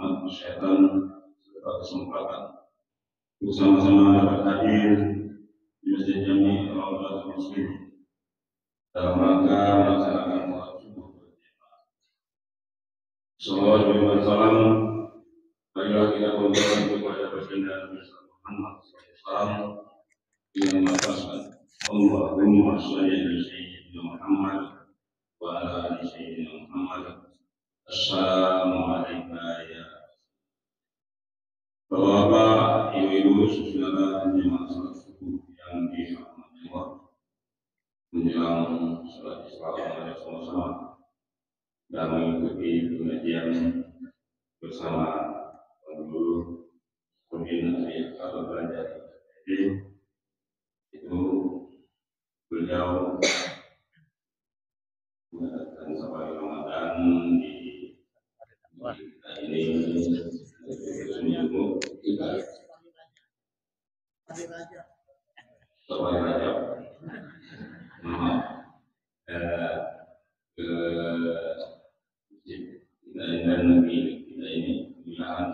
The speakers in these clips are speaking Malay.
rahmat syaitan serta kesempatan bersama-sama dapat hadir di Masjid Jami Raudhatul Muslim dalam rangka melaksanakan sholat subuh berjamaah. Salawat dan salam marilah kita panjatkan kepada baginda Nabi Muhammad SAW yang mengatakan Allahumma shalli ala sayyidina Muhammad wa ala ali sayyidina Muhammad. Assalamualaikum ya Bapak, Ibu-ibu, saudara jemaah salat subuh yang dirahmati Allah. Menjelang salat isya sama-sama dan mengikuti pengajian bersama guru pembina yang kalau belajar itu beliau mengadakan sampai Ramadan di ini seminggu kita sampai Rajab ke kita ini pilihan.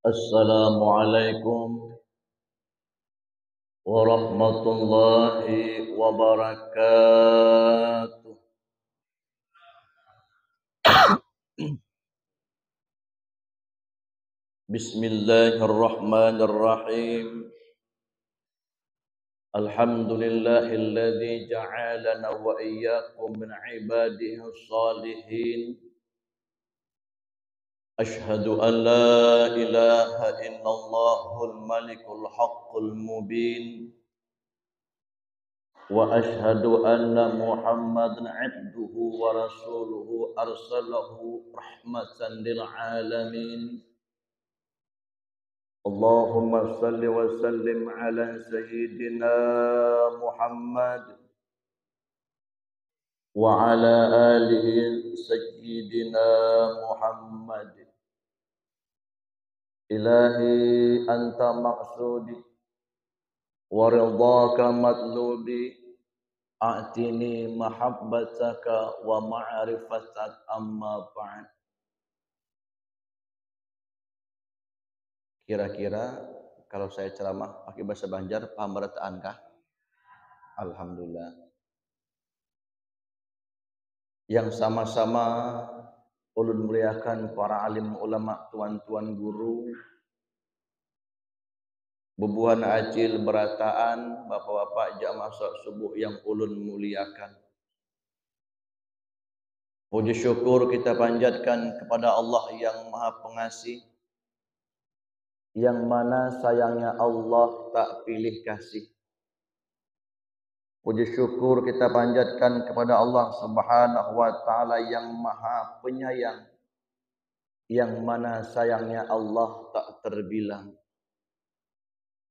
Assalamualaikum warahmatullahi wabarakatuh. Bismillahirrahmanirrahim. Alhamdulillahilladzi ja'alana wa iyyakum min ibadihi shalihin. Ashhadu an la ilaha illallahul malikul haqqul mubin. Wa ashhadu anna Muhammadan abduhu wa rasuluhu arsalahu rahmatan lil alamin. Allahumma salli wa sallim ala sayyidina Muhammad wa ala alihi sayyidina Muhammad. Ilahi anta maqsudi wa ridhaka matlubi, a'tini mahabbataka wa ma'rifatak amma ba'd. Kira-kira kalau saya ceramah pakai bahasa Banjar paham bertaankah? Alhamdulillah. Yang sama-sama ulun muliakan para alim ulama, tuan-tuan guru, bubuhan acil berataan, bapak-bapak jamaah salat subuh yang ulun muliakan. Puji syukur kita panjatkan kepada Allah yang Maha Pengasih, yang mana sayangnya Allah tak pilih kasih. Puji syukur kita panjatkan kepada Allah Subhanahu wa taala yang Maha Penyayang, yang mana sayangnya Allah tak terbilang.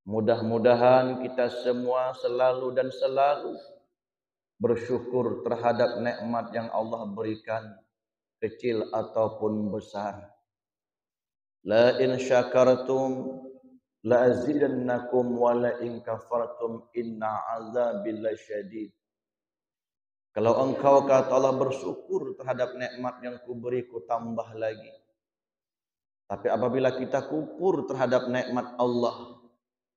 Mudah-mudahan kita semua selalu dan selalu bersyukur terhadap nikmat yang Allah berikan, kecil ataupun besar. La in syakartum la azidannakum wa la in kafartum inna azabi lasyadid. Kalau engkau kata Allah bersyukur terhadap nikmat yang kuberi, ku tambah lagi. Tapi apabila kita kufur terhadap nikmat Allah,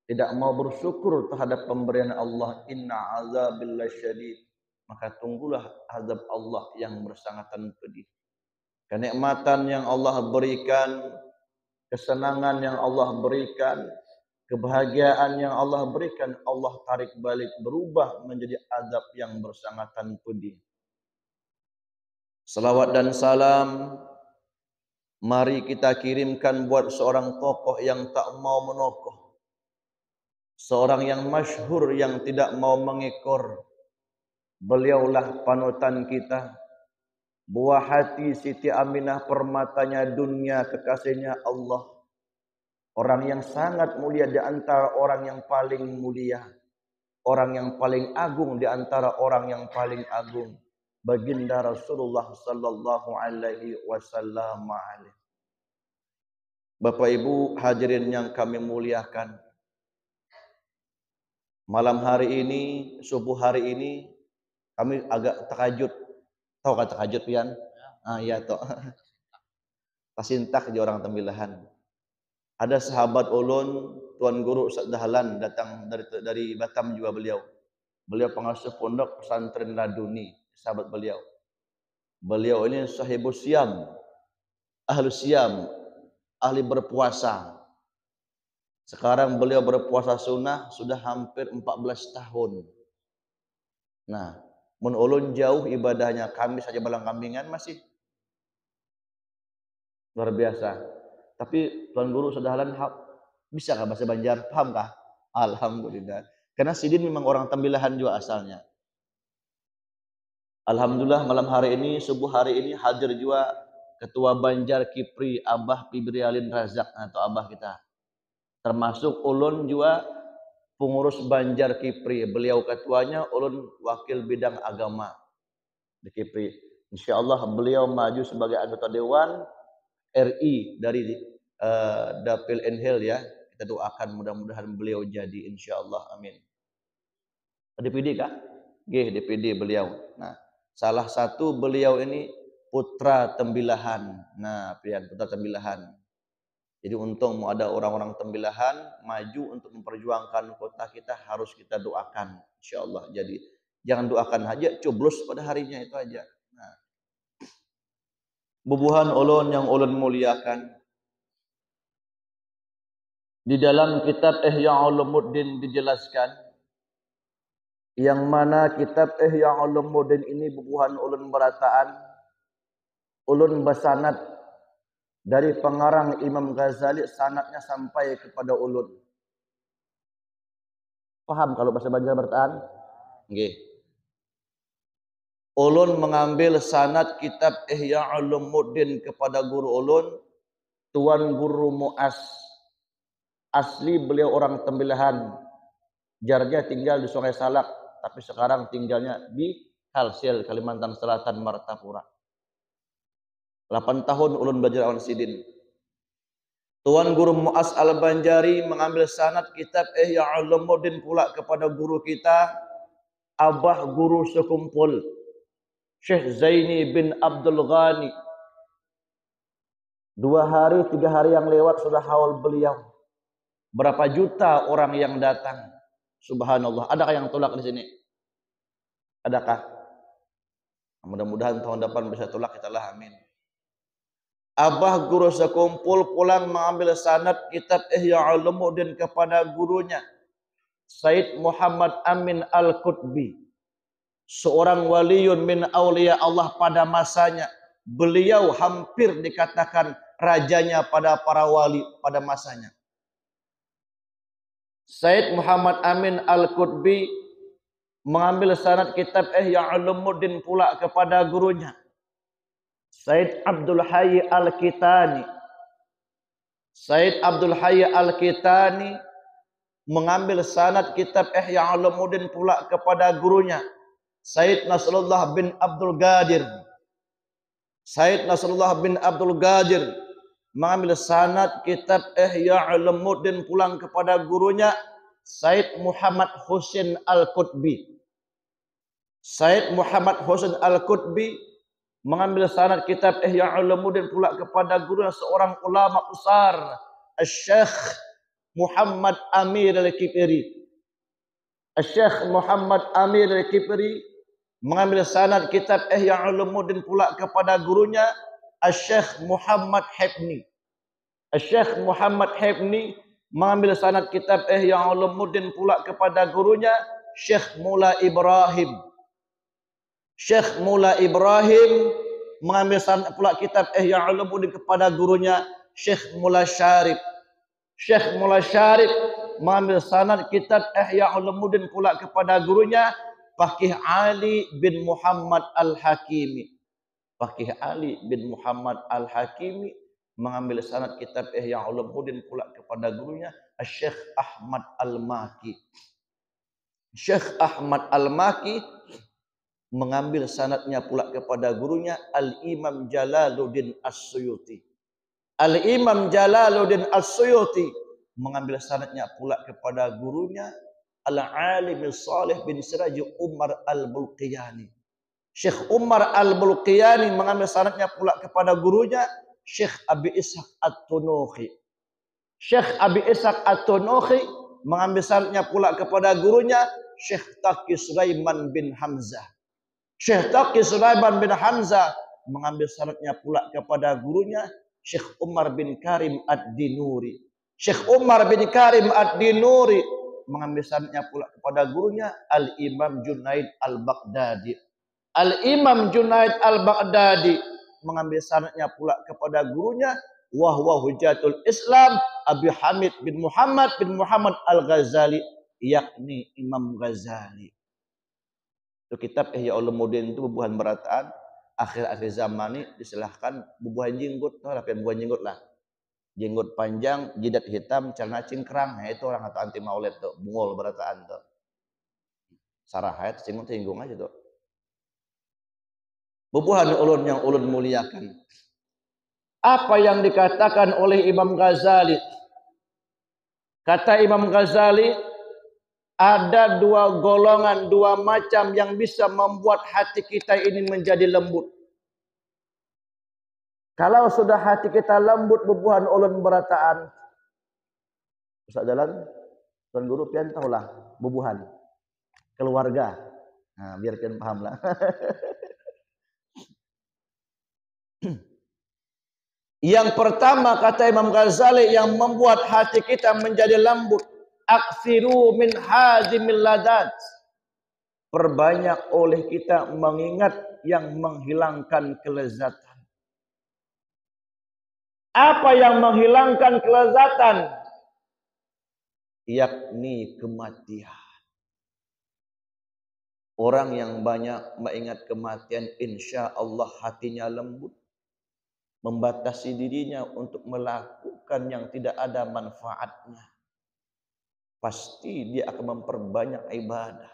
tidak mau bersyukur terhadap pemberian Allah, inna azabi lasyadid, maka tunggulah azab Allah yang bersangatan pedih. Kenikmatan yang Allah berikan, kesenangan yang Allah berikan, kebahagiaan yang Allah berikan, Allah tarik balik, berubah menjadi azab yang bersangatan pedih. Salawat dan salam mari kita kirimkan buat seorang tokoh yang tak mau menokoh, seorang yang masyhur yang tidak mau mengekor. Beliaulah panutan kita, buah hati Siti Aminah, permatanya dunia, kekasihnya Allah. Orang yang sangat mulia di antara orang yang paling mulia, orang yang paling agung di antara orang yang paling agung, baginda Rasulullah sallallahu alaihi wasallam. Bapak Ibu hadirin yang kami muliakan, malam hari ini, subuh hari ini, kami agak terkajut. Tahu kata terkajut pian? Iya toh. Pasintak di orang Tembilahan. Ada sahabat ulun, Tuan Guru Ustaz Dahlan datang dari Batam juga beliau. Beliau pengasuh pondok pesantren Laduni, sahabat beliau. Beliau ini sahibus siam, ahli berpuasa. Sekarang beliau berpuasa sunnah sudah hampir 14 tahun. Nah, mun ulun jauh ibadahnya, kami saja balang kambingan masih luar biasa. Tapi Tuan Guru Sadahalan bisa kah bahasa Banjar? Paham kah? Alhamdulillah. Karena Sidin memang orang Tembilahan juga asalnya. Alhamdulillah malam hari ini, subuh hari ini hadir juga Ketua Banjar Kipri Abah Pibrialin Razak atau Abah kita. Termasuk ulun juga pengurus Banjar Kipri. Beliau ketuanya, ulun wakil bidang agama di Kipri. Insyaallah beliau maju sebagai anggota Dewan RI dari Dapil Enhil ya. Kita doakan mudah-mudahan beliau jadi insyaallah, amin. DPD kah? DPD beliau. Nah, salah satu beliau ini putra Tembilahan. Nah, pilihan putra Tembilahan. Jadi untung mau ada orang-orang Tembilahan maju untuk memperjuangkan kota kita, harus kita doakan insyaallah. Jadi jangan doakan aja, coblos pada harinya itu aja. Nah, bubuhan ulun yang ulun muliakan, di dalam kitab Ihya Ulumuddin dijelaskan, yang mana kitab Ihya Ulumuddin ini bubuhan ulun berataan, ulun basanad dari pengarang Imam Ghazali, sanadnya sampai kepada ulun. Paham kalau bahasa Banjar bertahan? Nggih. Ulun mengambil sanad kitab Ihya Ulumuddin kepada guru ulun, Tuan Guru Muas. Asli beliau orang Tembilahan. Jarnya tinggal di Sungai Salak, tapi sekarang tinggalnya di Kalsel, Kalimantan Selatan, Martapura. 8 tahun ulun belajar awan Sidin. Tuan Guru Muas Al-Banjari mengambil sanad kitab Ihya Ulumuddin pula kepada guru kita, Abah Guru Sekumpul, Syekh Zaini bin Abdul Ghani. 2 hari 3 hari yang lewat sudah haul beliau. Berapa juta orang yang datang. Subhanallah. Adakah yang tolak di sini? Adakah? Mudah-mudahan tahun depan bisa tolak, kita lah amin. Abah Guru Sekumpul pulang mengambil sanad kitab Ihya Ulumuddin kepada gurunya, Said Muhammad Amin Al-Qutbi, seorang waliyun min auliya Allah pada masanya. Beliau hampir dikatakan rajanya pada para wali pada masanya. Said Muhammad Amin Al-Qutbi mengambil sanad kitab Ihya Ulumuddin pula kepada gurunya, Said Abdul Hayy Al-Kitani. Said Abdul Hayy Al-Kitani mengambil sanad kitab Ihya Ulumuddin pula kepada gurunya, Said Nasrullah bin Abdul Qadir. Said Nasrullah bin Abdul Qadir mengambil sanad kitab Ihya Ulumuddin pulang kepada gurunya, Said Muhammad Husain Al-Qutbi. Said Muhammad Husain Al-Qutbi mengambil sanad kitab Ihya Ulumuddin pula kepada gurunya, seorang ulama besar, Syekh Muhammad Amir Al-Kipri. Syekh Muhammad Amir Al-Kipri mengambil sanad kitab Ihya Ulumuddin pula kepada gurunya, Syekh Muhammad Hibni. Syekh Muhammad Hibni mengambil sanad kitab Ihya Ulumuddin pula kepada gurunya, Syekh Mula Ibrahim. Syekh Mula Ibrahim mengambil sanad pula kitab Ihya Ulumuddin kepada gurunya, Syekh Mula Syarif. Syekh Mula Syarif mengambil sanad kitab Ihya Ulumuddin pula kepada gurunya, Faqih Ali bin Muhammad Al-Hakimi. Faqih Ali bin Muhammad Al-Hakimi mengambil sanad kitab Ihya Ulumuddin pula kepada gurunya, Syekh Ahmad Al-Maki. Syekh Ahmad Al-Maki mengambil sanadnya pula kepada gurunya, Al-Imam Jalaluddin As-Suyuti. Al-Imam Jalaluddin As-Suyuti mengambil sanadnya pula kepada gurunya Al-Alim Salih bin Siraj Umar Al-Bulqiyani. Syekh Umar Al-Bulqiyani mengambil sanadnya pula kepada gurunya Syekh Abi Ishaq At-Tunuhi. Syekh Abi Ishaq At-Tunuhi mengambil sanadnya pula kepada gurunya Syekh Taqi Sulaiman bin Hamzah. Syekh Taqi Sulaiman bin Hamzah mengambil sanadnya pula kepada gurunya Syekh Umar bin Karim Ad-Dinuri. Syekh Umar bin Karim Ad-Dinuri mengambil sanadnya pula kepada gurunya Al-Imam Junaid Al-Baghdadi. Al-Imam Junaid Al-Baghdadi mengambil sanadnya pula kepada gurunya wahwa Hujatul Islam Abi Hamid bin Muhammad Al-Ghazali, yakni Imam Ghazali. Itu kitab Ihya Ulumuddin itu bubuhan berataan akhir-akhir zaman ini disilahkan bubuhan jenggot, tahu lah bubuhan jenggot lah. Jenggot panjang, jidat hitam, celana cingkrang. Nah, itu orang atau anti maulid tuh, bungol berataan tuh. Sarah haid singgung aja tuh. Bubuhan ulun yang ulun muliakan. Apa yang dikatakan oleh Imam Ghazali? Kata Imam Ghazali, ada dua golongan, dua macam yang bisa membuat hati kita ini menjadi lembut. Kalau sudah hati kita lembut, bubuhan ulun berataan. Ustaz jalan, Tuan Guru pian tahulah bubuhan keluarga. Nah, biar pian paham lah. Yang pertama kata Imam Ghazali yang membuat hati kita menjadi lembut, aksiru min hazimil ladat. Perbanyak oleh kita mengingat yang menghilangkan kelezatan. Apa yang menghilangkan kelezatan? Yakni kematian. Orang yang banyak mengingat kematian, insya Allah hatinya lembut. Membatasi dirinya untuk melakukan yang tidak ada manfaatnya. Pasti dia akan memperbanyak ibadah.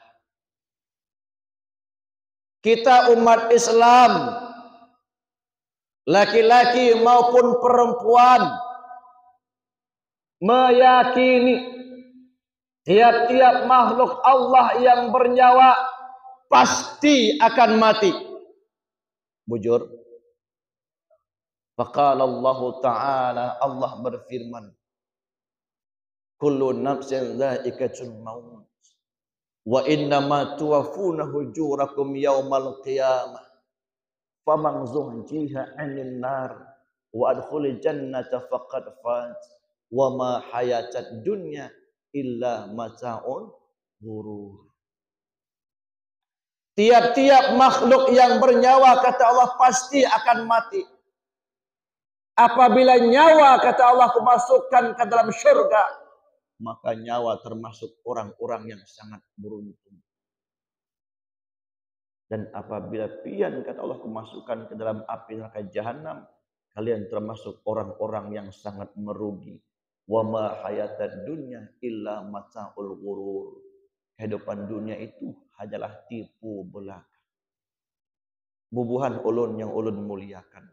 Kita umat Islam, laki-laki maupun perempuan, meyakini tiap-tiap makhluk Allah yang bernyawa pasti akan mati. Bujur. Faqala Allah Ta'ala, Allah berfirman, kullu nafsin dha'iqatul maut wa innama tuwaffuna hujurakum yaumal qiyamah faman zuhziha 'anil nar wa adkhulil jannata faqad faz wa ma hayatad dunya illa mata'un ghurur. Tiap-tiap makhluk yang bernyawa kata Allah pasti akan mati. Apabila nyawa kata Allah kumasukkan ke dalam syurga, maka nyawa termasuk orang-orang yang sangat beruntung. Dan apabila pian kata Allah kumasukkan ke dalam api neraka jahanam, kalian termasuk orang-orang yang sangat merugi. Wa ma hayatad dunya illa mata'ul ghurur. Kehidupan dunia itu hanyalah tipu belaka. Bubuhan ulun yang ulun muliakan.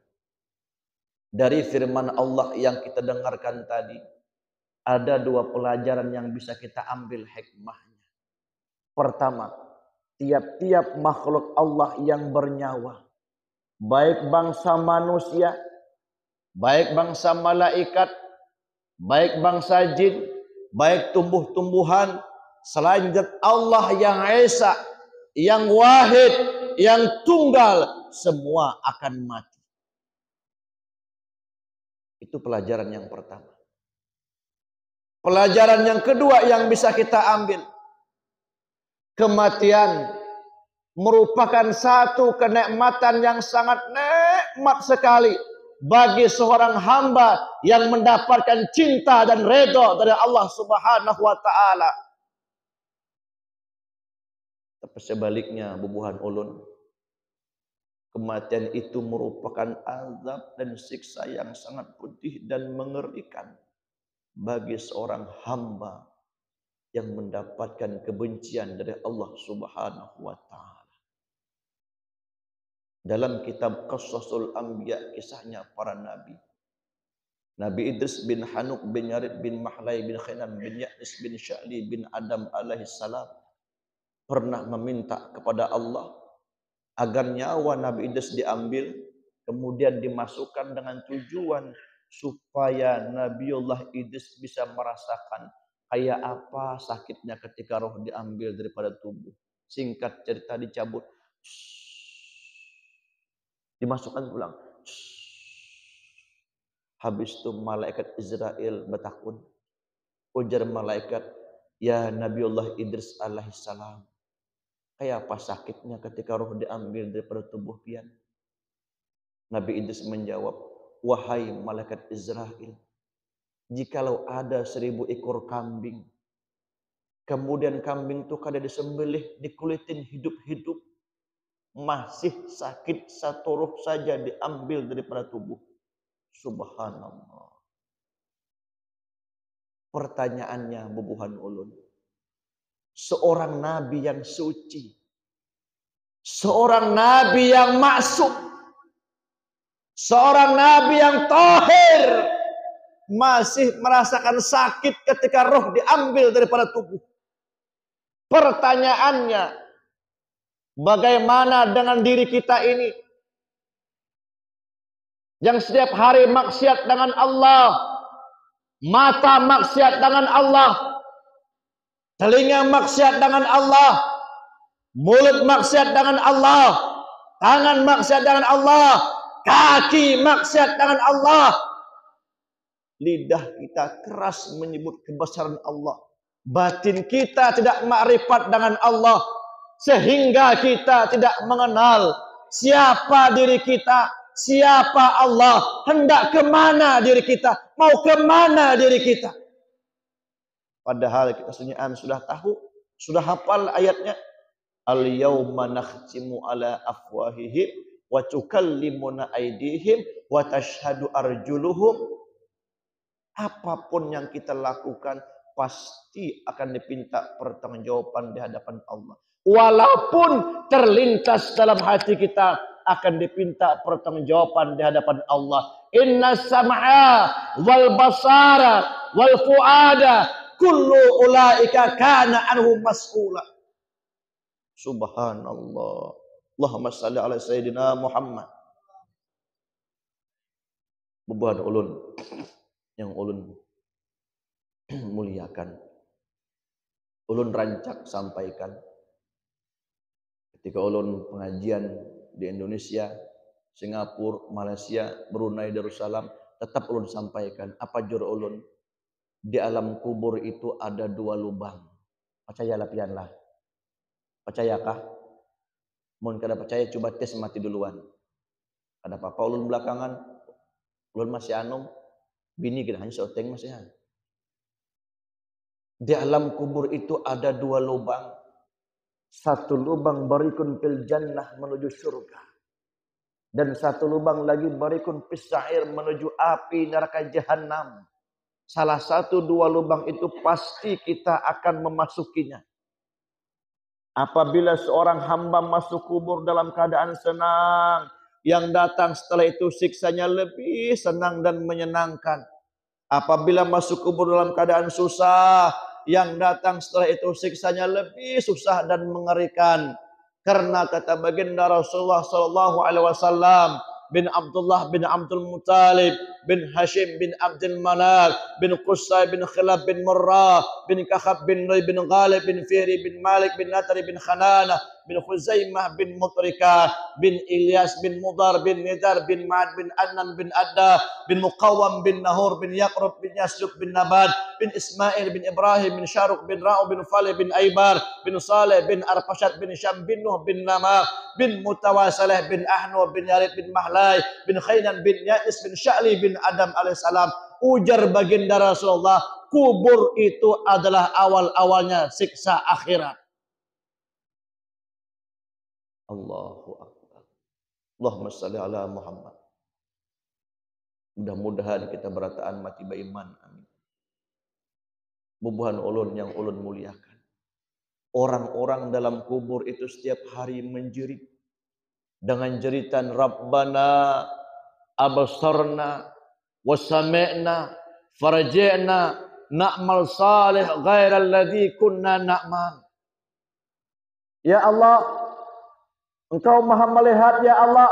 Dari firman Allah yang kita dengarkan tadi, ada dua pelajaran yang bisa kita ambil hikmahnya. Pertama, tiap-tiap makhluk Allah yang bernyawa, baik bangsa manusia, baik bangsa malaikat, baik bangsa jin, baik tumbuh-tumbuhan, selain zat Allah yang Esa, yang Wahid, yang Tunggal, semua akan mati. Itu pelajaran yang pertama. Pelajaran yang kedua yang bisa kita ambil. Kematian merupakan satu kenikmatan yang sangat nikmat sekali bagi seorang hamba yang mendapatkan cinta dan redha dari Allah Subhanahu wa taala. Tapi sebaliknya bubuhan ulun, kematian itu merupakan azab dan siksa yang sangat pedih dan mengerikan bagi seorang hamba yang mendapatkan kebencian dari Allah Subhanahu wa taala. Dalam kitab Qasasul Anbiya, kisahnya para nabi, Nabi Idris bin Hanuk bin Yarid bin Mahlai bin Khinan bin Ya'is bin Sya'li bin Adam alaihissalam pernah meminta kepada Allah agar nyawa Nabi Idris diambil, kemudian dimasukkan dengan tujuan supaya Nabiullah Idris bisa merasakan kayak apa sakitnya ketika roh diambil daripada tubuh. Singkat cerita dicabut, dimasukkan pulang. Habis itu malaikat Israel bertakun. Ujar malaikat, ya Nabiullah Idris alaihissalam, kayak apa sakitnya ketika roh diambil daripada tubuh pian? Nabi Idris menjawab, wahai malaikat Israel, jikalau ada 1000 ekor kambing, kemudian kambing itu kada disembelih, dikulitin hidup-hidup, masih sakit satu roh saja diambil daripada tubuh. Subhanallah. Pertanyaannya bubuhan ulun, seorang nabi yang suci, seorang nabi yang maksum, seorang nabi yang tahir, masih merasakan sakit ketika roh diambil daripada tubuh. Pertanyaannya, bagaimana dengan diri kita ini yang setiap hari maksiat dengan Allah, mata maksiat dengan Allah, telinga maksiat dengan Allah, mulut maksiat dengan Allah, tangan maksiat dengan Allah, kaki maksiat dengan Allah, lidah kita keras menyebut kebesaran Allah, batin kita tidak makrifat dengan Allah, sehingga kita tidak mengenal siapa diri kita, siapa Allah, hendak kemana diri kita, mau kemana diri kita. Padahal kita sunyian sudah tahu, sudah hafal ayatnya. Al-yawma nakhtimu ala afwahihim wa tukallimuna aydihim wa tashhadu arjuluhum. Apapun yang kita lakukan pasti akan dipinta pertanggungjawaban di hadapan Allah. Walaupun terlintas dalam hati kita, akan dipinta pertanggungjawaban di hadapan Allah. Inna sam'a wal basara wal fuada kullu ulaika kana anhu mas'ula. Subhanallah. Allahumma salli ala sayyidina Muhammad. Beban ulun yang ulun muliakan, ulun rancak sampaikan ketika ulun pengajian di Indonesia, Singapura, Malaysia, Brunei, Darussalam, tetap ulun sampaikan apa jur ulun, di alam kubur itu ada 2 lubang. Percaya lapianlah. Percayakah? Mun kada percaya coba tes mati duluan. Ada apa-apa ulun belakangan, ulun masih anom, bini kita hanya seoteng masih. Di alam kubur itu ada 2 lubang. Satu lubang barikun fil jannah menuju surga, dan satu lubang lagi barikun fis sa'ir menuju api neraka jahanam. Salah satu 2 lubang itu pasti kita akan memasukinya. Apabila seorang hamba masuk kubur dalam keadaan senang, yang datang setelah itu siksanya lebih senang dan menyenangkan. Apabila masuk kubur dalam keadaan susah, yang datang setelah itu siksanya lebih susah dan mengerikan. Karena kata baginda Rasulullah sallallahu alaihi wasallam, bin Abdullah bin Abdul Muttalib bin Hashim bin Abdul Manaf bin Qusay bin Khilab bin Murrah bin Kahab bin Nuy bin Ghalib bin Fihri bin Malik bin Natri bin Khanana bin Khuzaimah bin Mutrika bin Ilyas bin Mudar bin Nidar bin Ma'ad bin Adnan bin Adda bin Muqawam bin Nahur bin Yaqrub bin Yasyuk bin Nabad bin Ismail bin Ibrahim bin Syaruk bin Ra'u bin Falih bin Aibar bin Saleh bin Arfashad bin Syam bin Nuh bin Nama bin Mutawasalah bin Ahnu bin Yarid bin Mahlai bin Khainan bin Ya'is bin Sya'li bin Adam alaihissalam. Ujar baginda Rasulullah, kubur itu adalah awal-awalnya siksa akhirat. Allahu Akbar. Allahumma salli ala Muhammad. Mudah-mudahan kita berataan mati beriman. Amin. Bubuhan ulun yang ulun muliakan. Orang-orang dalam kubur itu setiap hari menjerit dengan jeritan Rabbana abasarna wasami'na farji'na na'mal salih ghairal ladzi kunna na'mal. Ya Allah, Engkau Maha melihat ya Allah,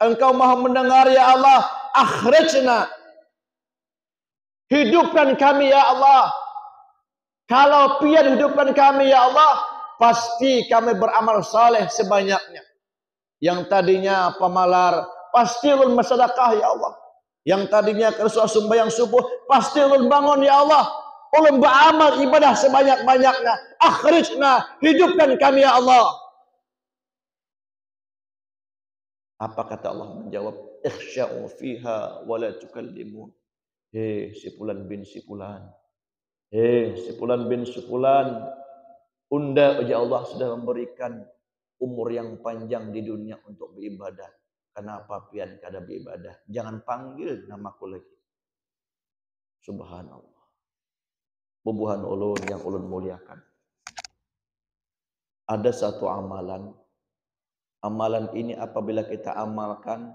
Engkau Maha mendengar ya Allah. Akhrijna, hidupkan kami ya Allah. Kalau pian hidupkan kami ya Allah, pasti kami beramal saleh sebanyaknya. Yang tadinya pemalar, pasti ulun bersedekah ya Allah. Yang tadinya kerusuhan sembahyang subuh, pasti ulun bangun ya Allah. Ulun beramal ibadah sebanyak-banyaknya. Akhrijna, hidupkan kami ya Allah. Apa kata Allah menjawab? Ikhsya'u fiha wa la tukallimun. Hei si Fulan bin si Fulan. Hei si Fulan bin si Fulan. Unda ya Allah sudah memberikan umur yang panjang di dunia untuk beribadah. Kenapa pian kada beribadah? Jangan panggil namaku lagi. Subhanallah. Bubuhan ulun yang ulun muliakan. Ada satu amalan. Amalan ini apabila kita amalkan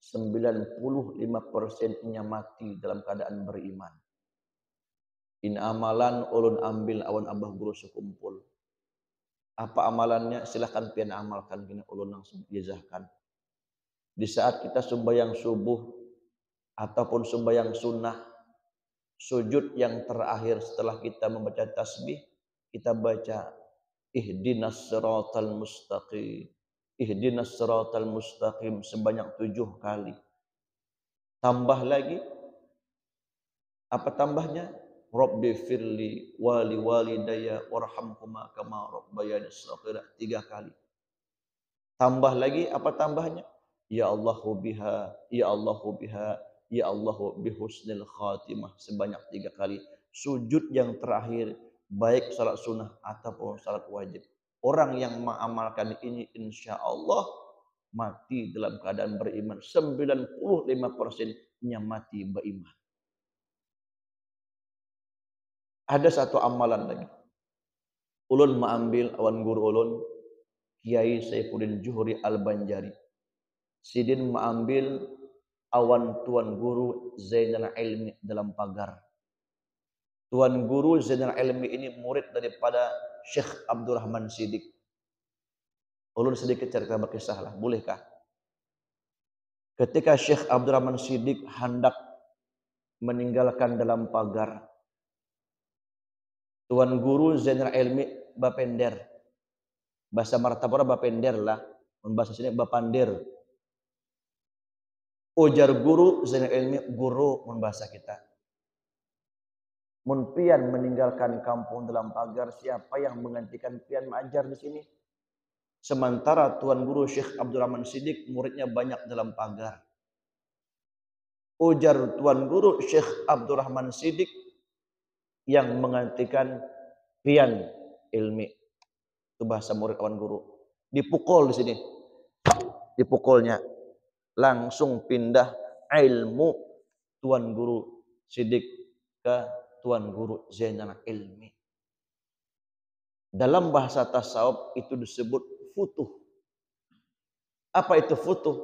95%-nya mati dalam keadaan beriman. In amalan ulun ambil awan abah guru sekumpul. Apa amalannya? Silahkan pian amalkan kini ulun langsung ijazahkan. Di saat kita sembahyang subuh ataupun sembahyang sunnah, sujud yang terakhir setelah kita membaca tasbih, kita baca ihdinas siratal mustaqim. Ihdinas siratal mustaqim sebanyak 7 kali. Tambah lagi, apa tambahnya? Rabbi firli wali walidayya warhamhuma kama rabbayani shaghira 3 kali. Tambah lagi, apa tambahnya? Ya Allahu biha, ya Allahu biha, ya Allahu bihusnil khatimah sebanyak 3 kali. Sujud yang terakhir, baik salat sunnah ataupun salat wajib. Orang yang mengamalkan ini insya Allah mati dalam keadaan beriman. 95%-nya mati beriman. Ada satu amalan lagi. Ulun mengambil awan guru ulun, Kiai Saifuddin Juhri Al-Banjari. Sidin mengambil awan Tuan Guru Zainal Ilmi dalam pagar. Tuan Guru Zainal Ilmi ini murid daripada Syekh Abdurrahman Siddiq. Ulun sedikit cerita berkisah lah, bolehkah? Ketika Syekh Abdurrahman Siddiq hendak meninggalkan dalam pagar, Tuan Guru Zainal Ilmi bapender. Bahasa Martapura bapender lah, bahasa sini bapandir. Ujar guru Zainal Ilmi, guru bahasa kita. Mun pian meninggalkan kampung dalam pagar, siapa yang menggantikan pian mengajar di sini? Sementara Tuan Guru Syekh Abdurrahman Siddiq muridnya banyak dalam pagar. Ujar Tuan Guru Syekh Abdurrahman Siddiq yang menggantikan pian ilmi. Itu bahasa murid Tuan Guru. Dipukul di sini. Dipukulnya. Langsung pindah ilmu Tuan Guru Siddiq ke Tuan Guru Zainal Ilmi. Dalam bahasa tasawuf itu disebut futuh. Apa itu futuh?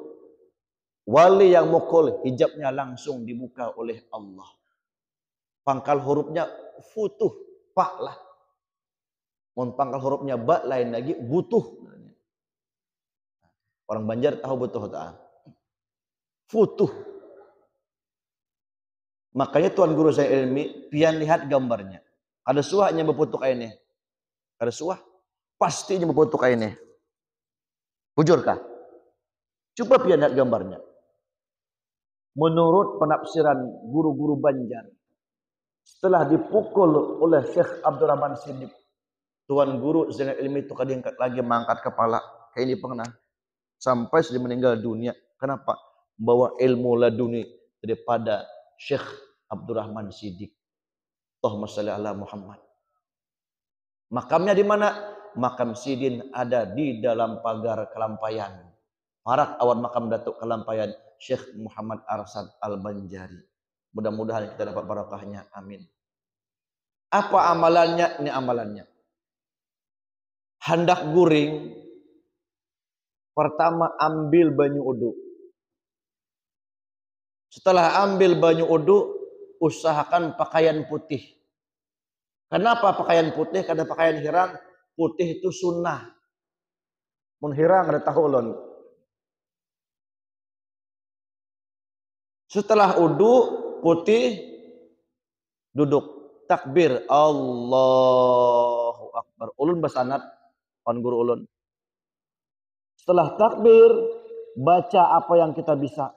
Wali yang mukul hijabnya langsung dibuka oleh Allah. Pangkal hurufnya futuh, pak lah. Mun pangkal hurufnya ba lain lagi butuh. Orang Banjar tahu butuh tak? Futuh. Makanya Tuan Guru Zainal Ilmi pian lihat gambarnya. Ada suahnya berputuk ini. Ada suah? Pastinya berputuk ini. Bujurkah? Coba pian lihat gambarnya. Menurut penafsiran guru-guru Banjar, setelah dipukul oleh Syekh Abdurrahman Siddiq, Tuan Guru Zainal Ilmi itu kadang lagi mengangkat kepala. Kayak ini pernah. Sampai sudah meninggal dunia. Kenapa? Bawa ilmu laduni daripada Syekh Abdurrahman Siddiq. Allahumma shalli ala Muhammad. Makamnya di mana? Makam Sidin ada di dalam pagar Kelampayan. Parak awan makam Datuk Kelampayan Syekh Muhammad Arsad Al-Banjari. Mudah-mudahan kita dapat barakahnya. Amin. Apa amalannya? Ini amalannya. Hendak guring. Pertama ambil banyu uduk. Setelah ambil banyu uduk, usahakan pakaian putih. Kenapa pakaian putih? Karena pakaian hirang putih itu sunnah. Mun hirang ada tahulun. Setelah uduk putih, duduk takbir Allahu Akbar. Ulun basanat pan guru ulun. Setelah takbir, baca apa yang kita bisa.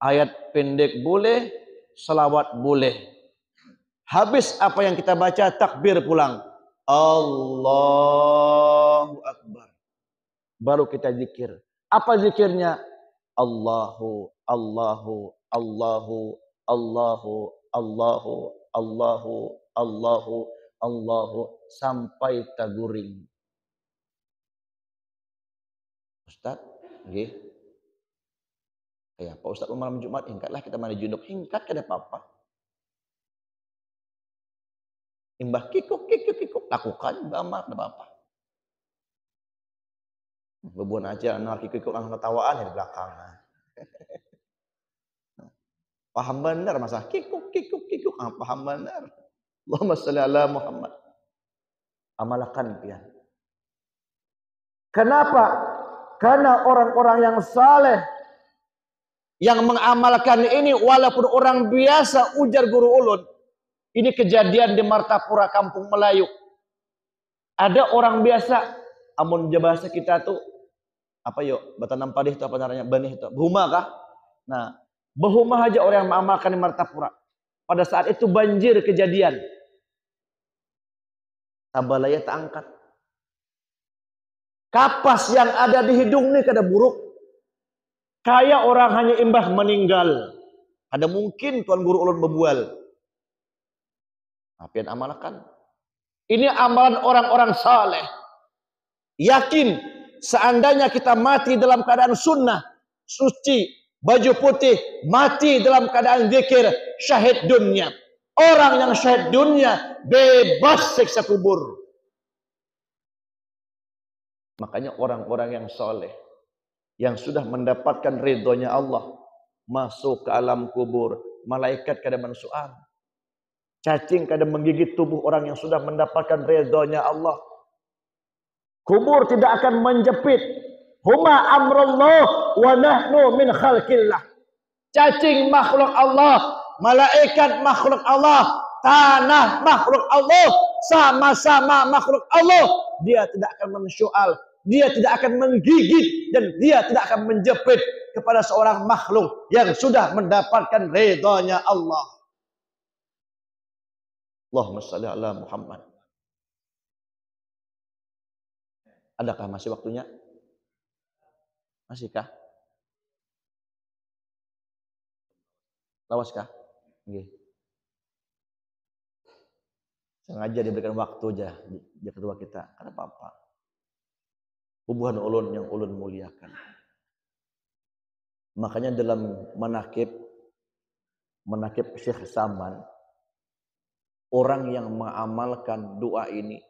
Ayat pendek boleh, selawat boleh. Habis apa yang kita baca, takbir pulang. Allahu Akbar. Baru kita zikir. Apa zikirnya? Allahu, Allahu, Allahu, Allahu, Allahu, Allahu, Allahu, Allahu, sampai taguring. Ustaz, nggih. Ya, Pak Ustaz malam Jumat, hingkatlah kita mandi junub. Hingkat kada apa-apa. Imbah kikuk, lakukan, bama, kada apa-apa. Bebuan aja, anak kikuk, anak ketawaan di belakang. Paham benar masa kikuk, paham benar. Allahumma sholli ala Muhammad. Amalkan pian. Kenapa? Karena orang-orang yang saleh yang mengamalkan ini walaupun orang biasa, ujar guru ulun. Ini kejadian di Martapura Kampung Melayu. Ada orang biasa, amun bahasa kita tuh apa yuk, batanam padih itu apa namanya, benih itu, behuma kah? Nah, behuma aja orang yang mengamalkan di Martapura. Pada saat itu banjir kejadian. Tabalaya tak angkat. Kapas yang ada di hidung nih kada buruk. Kayak orang hanya imbah meninggal. Ada mungkin tuan guru ulun bebual. Apa yang amalkan? Ini amalan orang-orang saleh. Yakin seandainya kita mati dalam keadaan sunnah, suci, baju putih, mati dalam keadaan zikir, syahid dunia. Orang yang syahid dunia bebas siksa kubur. Makanya orang-orang yang soleh, yang sudah mendapatkan ridhonya Allah, masuk ke alam kubur, malaikat kada mensoal. Cacing kada menggigit tubuh orang yang sudah mendapatkan ridhonya Allah. Kubur tidak akan menjepit. Huma amrullah wa nahnu min khalqillah. Cacing makhluk Allah, malaikat makhluk Allah, tanah makhluk Allah, sama-sama makhluk Allah. Dia tidak akan mensoal, dia tidak akan menggigit, dan dia tidak akan menjepit kepada seorang makhluk yang sudah mendapatkan ridhonya Allah. Allahumma sholli ala Muhammad. Adakah masih waktunya? Masihkah? Lawaskah? Nggih. Sengaja diberikan waktu aja di kedua kita. Karena apa-apa. Hubungan ulun yang ulun muliakan. Makanya dalam manakib Syekh Saman, orang yang mengamalkan doa ini,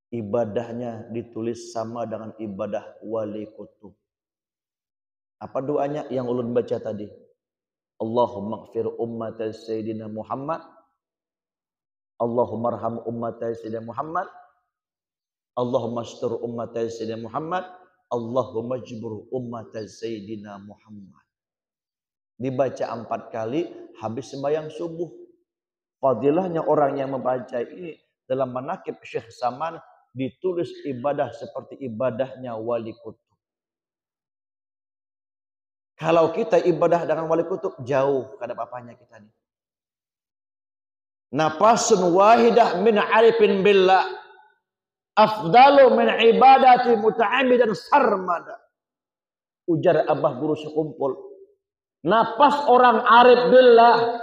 ibadahnya ditulis sama dengan ibadah wali kutub. Apa doanya yang ulun baca tadi? Allahumma ighfir ummata Sayyidina Muhammad, Allahumma arham ummata Sayyidina Muhammad, Allahumma astur ummata Sayyidina Muhammad, Allahumma jibur ummata Sayyidina Muhammad. Dibaca 4 kali habis sembahyang subuh. Fadilahnya orang yang membaca ini dalam manakib Syekh Saman, ditulis ibadah seperti ibadahnya wali kutub. Kalau kita ibadah dengan wali kutub, jauh kada apa-apanya kita nih. Nafasun wahidah min arifin billah afdalu min ibadati muta'ammidan sarmada. Ujar abah guru sekumpul. Nafas orang arif billah,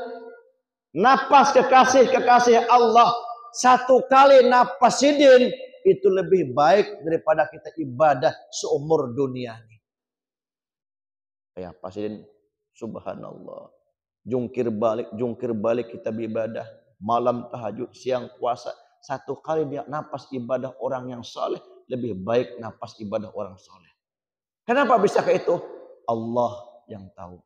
nafas kekasih Allah, satu kali nafas sidin itu lebih baik daripada kita ibadah seumur dunia ini. Ya pasidin, subhanallah. Jungkir balik kita beribadah, malam tahajud, siang puasa. Satu kali dia nafas ibadah orang yang saleh lebih baik nafas ibadah orang saleh. Kenapa bisa kayak itu? Allah yang tahu.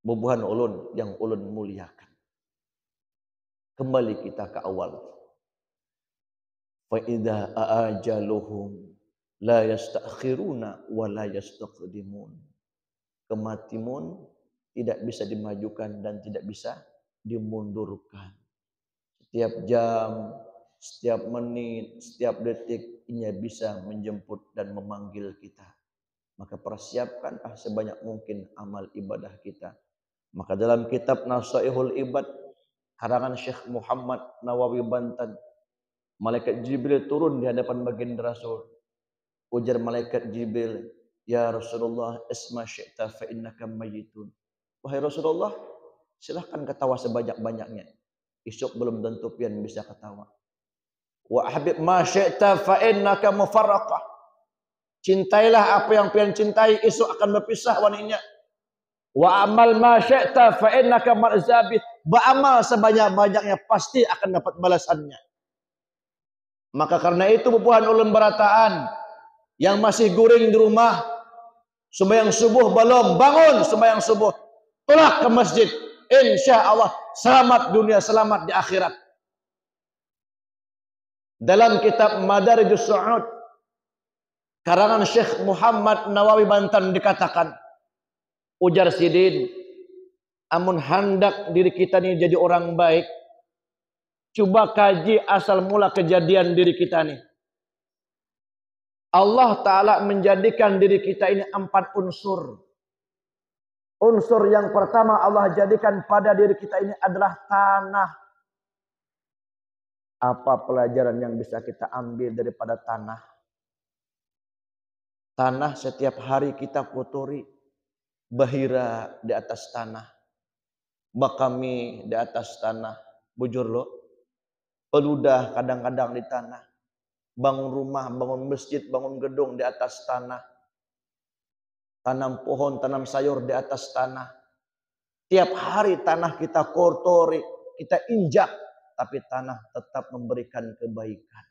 Bubuhan ulun yang ulun muliakan. Kembali kita ke awal. Fa idza ajaluhum la yastakhiruna wa la yastaqdimun. Kematian tidak bisa dimajukan dan tidak bisa dimundurkan. Setiap jam, setiap menit, setiap detik ia bisa menjemput dan memanggil kita. Maka persiapkanlah sebanyak mungkin amal ibadah kita. Maka dalam kitab Nasaihul Ibad karangan Syekh Muhammad Nawawi Banten, malaikat Jibril turun di hadapan baginda Rasul. Ujar malaikat Jibril, "Ya Rasulullah, isma syi'ta fa innaka mayyitun." Wahai Rasulullah, silahkan ketawa sebanyak-banyaknya. Esok belum tentu pian bisa ketawa. Wa habib ma syi'ta fa innaka mufarraqah. Cintailah apa yang pian cintai, esok akan berpisah waninya. Wa amal ma syi'ta fa innaka marzabi. Beramal sebanyak-banyaknya pasti akan dapat balasannya. Maka karena itu bubuhan ulun berataan yang masih guring di rumah, sembahyang subuh belum bangun, sembahyang subuh tolak ke masjid, insya Allah selamat dunia, selamat di akhirat. Dalam kitab Madarijus Su'ud karangan Syekh Muhammad Nawawi Banten dikatakan, ujar Sidin, amun hendak diri kita ini jadi orang baik, coba kaji asal mula kejadian diri kita nih. Allah Ta'ala menjadikan diri kita ini 4 unsur. Unsur yang pertama Allah jadikan pada diri kita ini adalah tanah. Apa pelajaran yang bisa kita ambil daripada tanah? Tanah setiap hari kita kotori. Bahira di atas tanah. Bakami di atas tanah. Bujur lo. Peludah kadang-kadang di tanah. Bangun rumah, bangun masjid, bangun gedung di atas tanah. Tanam pohon, tanam sayur di atas tanah. Tiap hari tanah kita kotori, kita injak. Tapi tanah tetap memberikan kebaikan.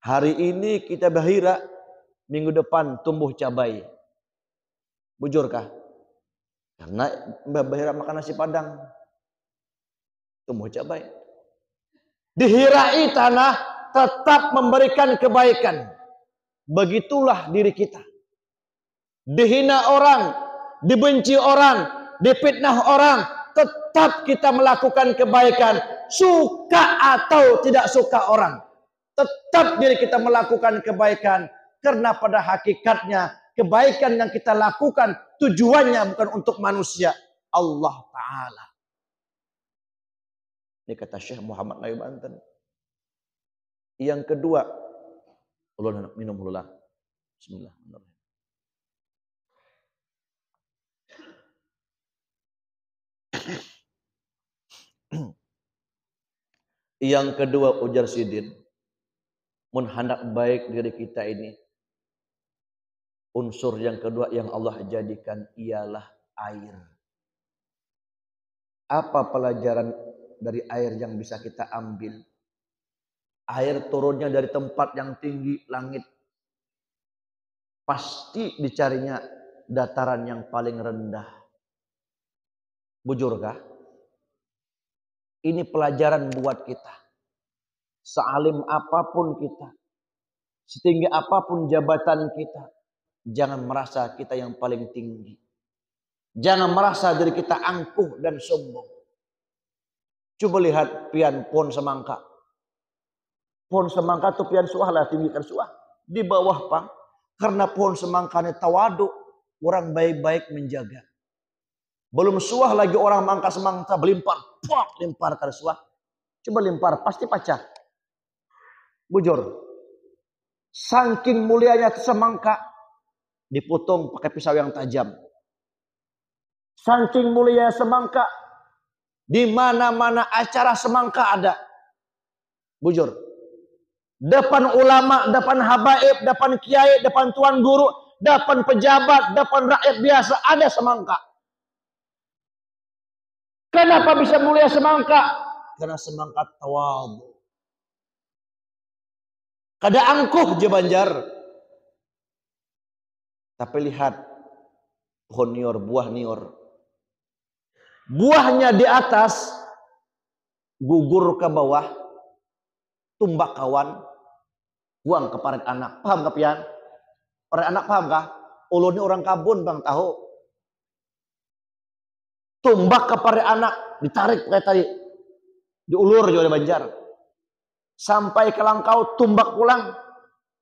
Hari ini kita bahira, minggu depan tumbuh cabai. Bujurkah? Karena bahira makan nasi padang. Tumbuh cabai. Dihirai tanah, tetap memberikan kebaikan. Begitulah diri kita. Dihina orang, dibenci orang, difitnah orang, tetap kita melakukan kebaikan. Suka atau tidak suka orang, tetap diri kita melakukan kebaikan. Karena pada hakikatnya kebaikan yang kita lakukan tujuannya bukan untuk manusia, Allah Ta'ala. Ini kata Syekh Muhammad Nawawi Banten. Yang kedua, ulun minum dulu lah. Bismillahirrahmanirrahim. Yang kedua, ujar Sidin, mun hendak baik diri kita ini, unsur yang kedua yang Allah jadikan ialah air. Apa pelajaran dari air yang bisa kita ambil? Air turunnya dari tempat yang tinggi, langit. Pasti dicarinya dataran yang paling rendah. Bujurkah? Ini pelajaran buat kita. Sealim apapun kita, setinggi apapun jabatan kita, jangan merasa kita yang paling tinggi. Jangan merasa diri kita angkuh dan sombong. Coba lihat pian pohon semangka. Pohon semangka itu pian suah lah, tinggikan suah. Di bawah pang. Karena pohon semangka ini tawadu, orang baik-baik menjaga. Belum suah lagi orang mangka semangka belimpar. Puak, limpar ke suah. Coba limpar, pasti pecah. Bujur. Saking mulianya semangka, dipotong pakai pisau yang tajam. Saking mulia semangka, di mana-mana acara semangka ada. Bujur. Depan ulama, depan habaib, depan kiai, depan tuan guru, depan pejabat, depan rakyat biasa ada semangka. Kenapa bisa mulia semangka? Karena semangka tawadu. Kada angkuh je Banjar. Tapi lihat pohon nior, buah nior. Buahnya di atas, gugur ke bawah, tumbak kawan, buang ke parit anak. Paham kah pian? Parit anak paham kah? Ulun ini orang kabun bang tahu. Tumbak ke parit anak, ditarik kayak tadi, diulur juga di Banjar. Sampai ke langkau, tumbak pulang,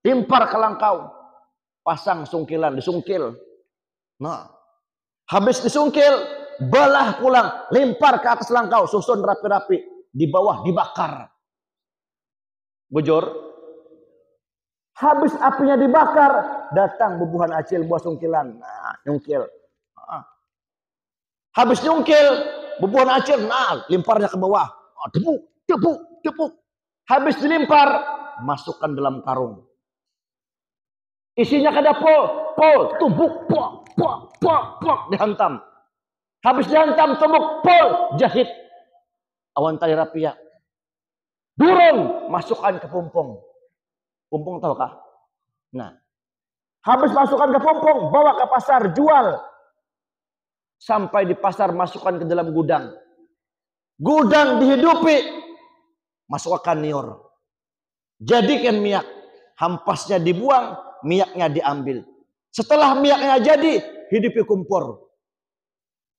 timpar ke langkau, pasang sungkilan, disungkil. Nah, habis disungkil, balah pulang, lempar ke atas langkau, susun rapi-rapi, di bawah dibakar. Bujur. Habis apinya dibakar, datang bubuhan acil, buah sungkilan. Nah, nyungkil. Nah. Habis nyungkil, bubuhan acil, nah, limparnya ke bawah. Oh, tepuk. Habis dilempar, masukkan dalam karung. Isinya ke dapur, pol, tumbuk, pok, dihantam. Habis dihantam, tumbuk, pol, jahit. Awan tali rapia. Durung, masukkan ke pumpung. Pumpung tahu kah? Nah, habis masukkan ke pumpung, bawa ke pasar, jual. Sampai di pasar, masukkan ke dalam gudang. Gudang dihidupi, masukkan nior. Jadikan minyak. Hampasnya dibuang, minyaknya diambil. Setelah minyaknya jadi, hidupi kumpur.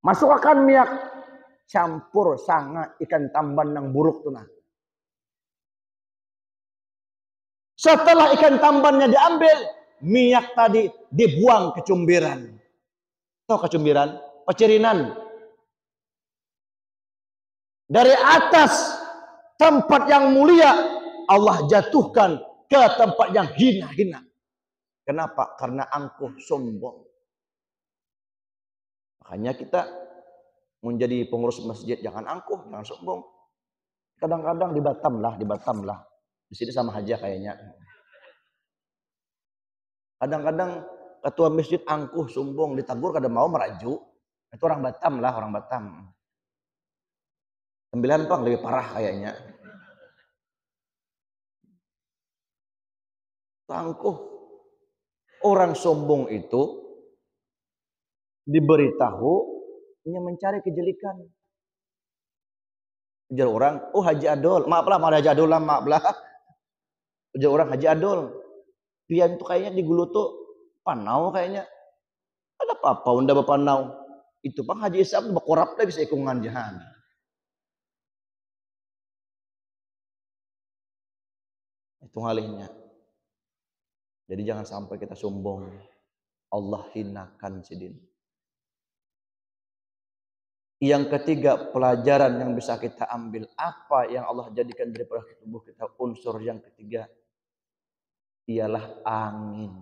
Masukkan minyak, campur sanga ikan tamban yang buruk tunah. Setelah ikan tambannya diambil, minyak tadi dibuang ke cumbiran. Tahu kecumbiran? Pecerinan. Dari atas tempat yang mulia, Allah jatuhkan ke tempat yang hina-hina. Kenapa? Karena angkuh sombong. Makanya kita menjadi pengurus masjid, jangan angkuh, jangan sombong. Kadang-kadang di Batam lah. Di sini sama aja kayaknya. Kadang-kadang ketua masjid angkuh, sombong, ditegur kadang mau meraju. Itu orang Batam lah, orang Batam. 9 Pang lebih parah kayaknya. Angkuh. Orang sombong itu diberitahu hanya mencari kejelikan. Ujar orang, oh Haji Adol, maaf lah, Haji Adol lah, maaf lah. Ujar orang Haji Adol, pian itu kayaknya di Gulu tuh panau kayaknya. Ada apa-apa unda bapanau? Itu Bang Haji Isam bakorap lagi seikungan jahan. Itu halihnya. Jadi jangan sampai kita sombong. Allah hinakan sidin. Yang ketiga, pelajaran yang bisa kita ambil. Apa yang Allah jadikan daripada tubuh kita? Unsur yang ketiga ialah angin.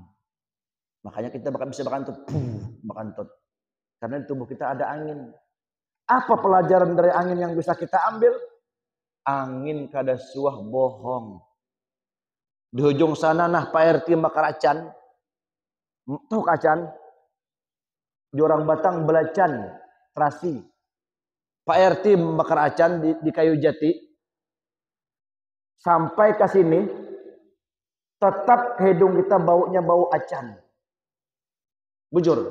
Makanya kita bisa bakantut. Karena di tubuh kita ada angin. Apa pelajaran dari angin yang bisa kita ambil? Angin kada suah bohong. Di ujung sana nah Pak RT Makaracan. Tahu kacan? Di orang Batang belacan, terasi. Pak RT Makaracan di Kayu Jati. Sampai ke sini tetap hidung kita baunya bau acan. Bujur.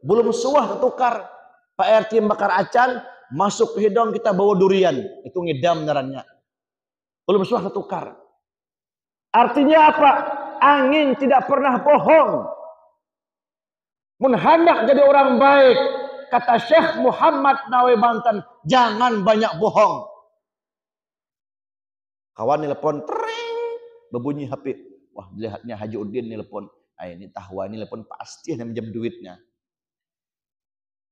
Belum suah tertukar. Pak RT bakar acan, masuk ke hidung kita bawa durian. Itu ngidam ngarannya. Belum suah tertukar. Artinya apa? Angin tidak pernah bohong. Hendak jadi orang baik, kata Syekh Muhammad Nawawi Banten, jangan banyak bohong. Kawan nelpon, tering, berbunyi HP. Wah, lihatnya Haji Udin nelpon. Ini tahwa ini nelpon pasti yang minjem duitnya.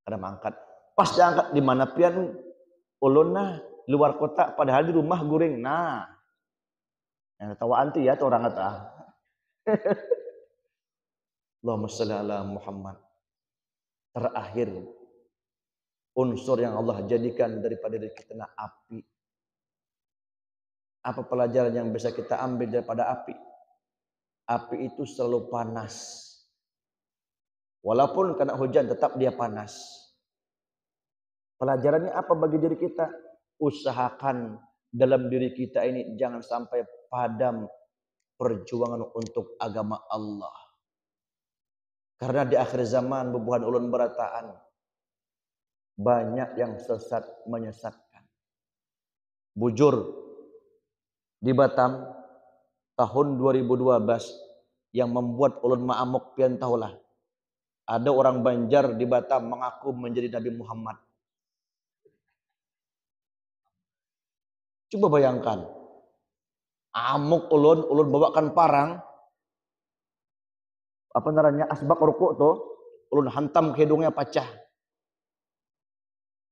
Ada mangkat. Pas diangkat di mana pian ulun nah luar kota, padahal di rumah guring. Nah, yang tawaan tuh ya tuh orang kata. Allahumma sholli ala Muhammad. Terakhir unsur yang Allah jadikan daripada diri kita api. Apa pelajaran yang bisa kita ambil daripada api? Api itu selalu panas. Walaupun kena hujan tetap dia panas. Pelajarannya apa bagi diri kita? Usahakan dalam diri kita ini jangan sampai padam perjuangan untuk agama Allah. Karena di akhir zaman bebuhan ulun berataan. banyak yang sesat menyesatkan. Bujur di Batam tahun 2012 yang membuat ulun ma'amuk pian tahulah. Ada orang Banjar di Batam mengaku menjadi Nabi Muhammad. Coba bayangkan. Amuk ulun bawakan parang. Apa namanya? Asbak rukuk tuh. Ulun hantam ke hidungnya pecah.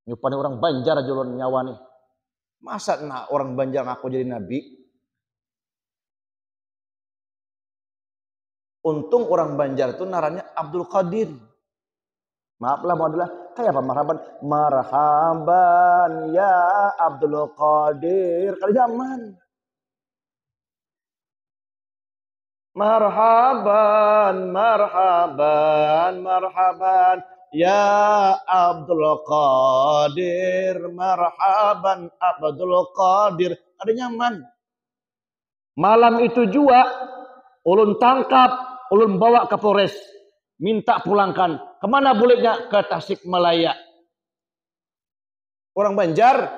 Nyupani orang Banjar aja ulun nyawa nih. Masa orang Banjar ngaku jadi Nabi? Untung orang Banjar itu naranya Abdul Qadir. Maaflah adalah kayak apa marhaban? Marhaban ya Abdul Qadir. Kali zaman. Marhaban, marhaban, marhaban ya Abdul Qadir. Marhaban Abdul Qadir. Ada nyaman. Malam itu juga ulun tangkap, ulun bawa ke Polres. Minta pulangkan. Kemana bolehnya? Ke Tasikmalaya. Orang Banjar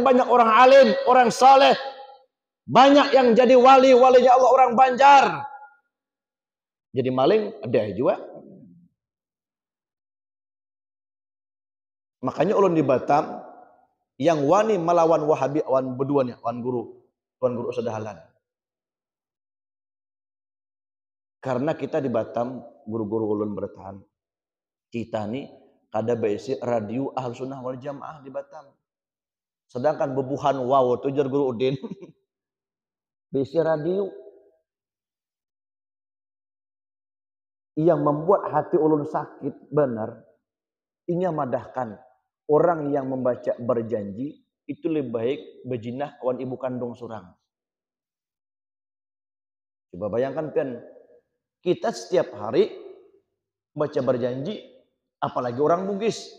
banyak orang alim, orang saleh. Banyak yang jadi walinya Allah orang Banjar. Jadi maling ada juga. Makanya ulun di Batam yang wani melawan Wahabi wan beduanya, wan guru sedahalan. Karena kita di Batam, guru-guru ulun bertahan. Kita nih kada besi radio Ahlus Sunnah wal Jamaah di Batam. Sedangkan bebuhan wow tujar guru Udin. Besi radio. Yang membuat hati ulun sakit benar. Ini madahkan orang yang membaca berjanji itu lebih baik bejinah wan ibu kandung surang. Coba bayangkan pian, kita setiap hari baca berjanji, apalagi orang Bugis.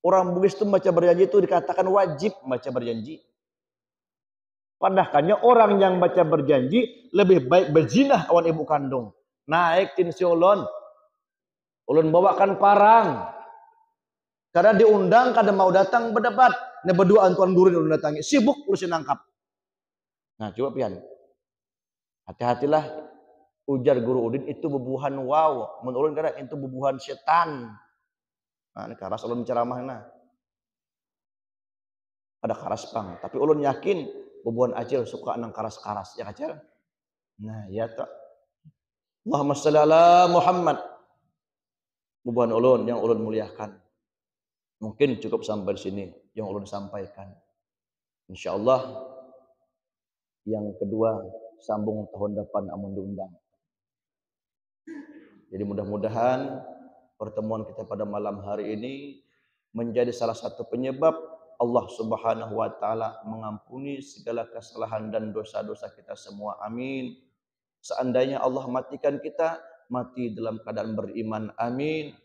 Orang Bugis itu baca berjanji itu dikatakan wajib baca berjanji. Padahalnya orang yang baca berjanji lebih baik berzinah wan ibu kandung. Naik tinsi ulun bawakan parang. Karena diundang kada mau datang berdebat. Nah berdua tuan guru yang datangi sibuk urusin nangkap. Nah coba pian. Hati-hatilah ujar guru Udin itu bebuhan wow. Menurun kada itu bebuhan setan. Nah ini karas ulun ceramah nah. Ada karas pang, tapi ulun yakin bebuhan acil suka nang karas-karas ya acil. Nah ya tak. Allahumma shalli ala Muhammad. Bebuhan ulun yang ulun muliakan. Mungkin cukup sampai di sini yang ulun sampaikan. Insyaallah yang kedua sambung tahun depan amun diundang. Jadi mudah-mudahan pertemuan kita pada malam hari ini menjadi salah satu penyebab Allah Subhanahu wa taala mengampuni segala kesalahan dan dosa-dosa kita semua. Amin. Seandainya Allah matikan kita, mati dalam keadaan beriman. Amin.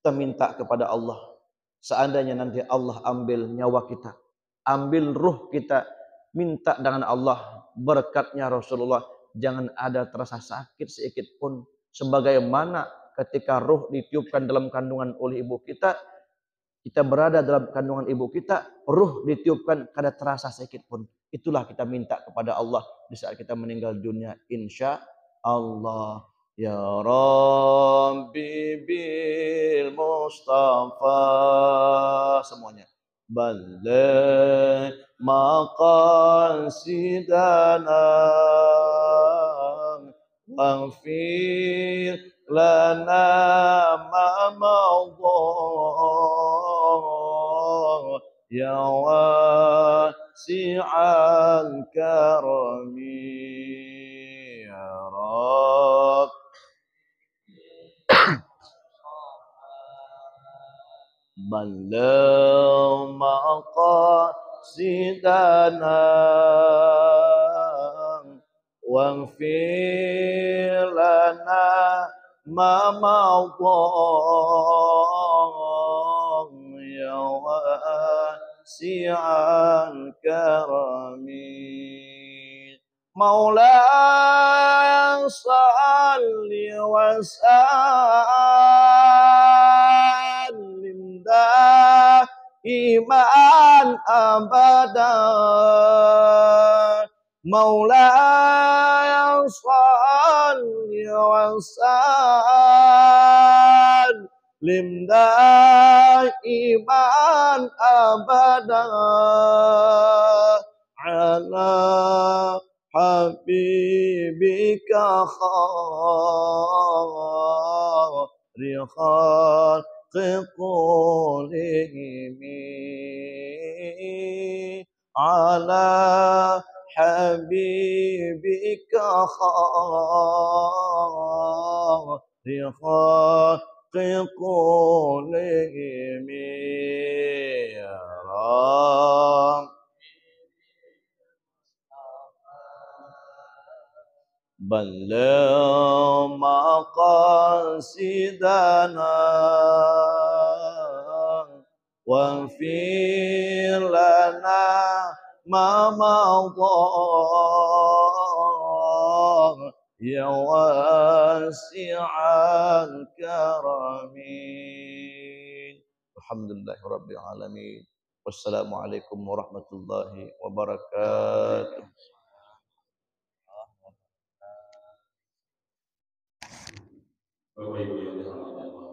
Kita minta kepada Allah, seandainya nanti Allah ambil nyawa kita, ambil ruh kita, minta dengan Allah berkatnya Rasulullah, jangan ada terasa sakit sedikit pun. Sebagaimana ketika ruh ditiupkan dalam kandungan oleh ibu kita, kita berada dalam kandungan ibu kita, ruh ditiupkan kada terasa sedikit pun. Itulah kita minta kepada Allah di saat kita meninggal dunia, insya Allah. Ya Rabbi bil Mustafa semuanya. Balligh maqasidana waghfir lana ma madha ya wasi'al karami ya Rabb. Balligh maqasidana waghfir lana ma madha ya wasi'al karami. Maula salli wa sallim دائما أبدا مولاي صل وسلم دائما أبدا على حبيبك خير خلق كلهم على حبيبك خير خلق كلهم يا رب بلغ مقاصدنا واغفر لنا ما مضى يا واسع الكرم. Alhamdulillah Rabbil Alamin. Wassalamualaikum warahmatullahi wabarakatuh. Bapak Ibu yang dirahmati Allah.